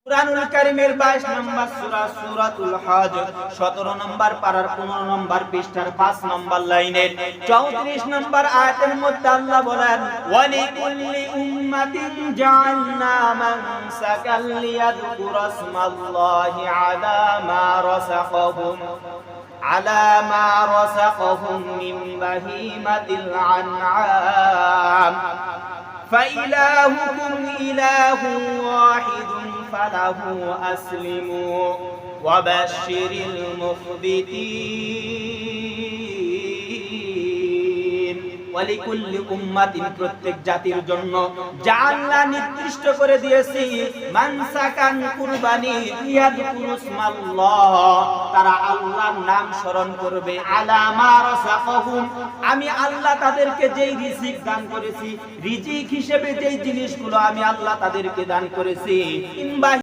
কুরআনুল কারীমের 22 নম্বর সূরা সূরাতুল হজ 17 নম্বর পারার 15 নম্বর পৃষ্ঠার 5 নম্বর লাইনের 34 নম্বর আয়াতের মধ্যে আল্লাহ বলেন ওয়ালিকুল্লি উম্মাতিন জাআলনা মানসাকাল লিয়াযকুরা ইসমাল্লাহি আলা মা রাযাকাহুম মিন বাহিমাতিল আনআম فإلهكم إله واحد فله أسلموا وبشر المخبتين ওয়ালিকুল্লি উম্মাতিন প্রত্যেক জাতির জন্য যা আল্লাহ নির্দিষ্ট করে দিয়েছি মানসাকান কুরবানি ইয়াযকুরু ইসমাল্লাহ তারা আল্লাহর নাম স্মরণ করবে আলা মা রাযাকাহুম আমি আল্লাহ তাদেরকে যেই রিজিক দান করেছি রিজিক হিসেবে যেই জিনিসগুলো আমি আল্লাহ তাদেরকে দান করেছি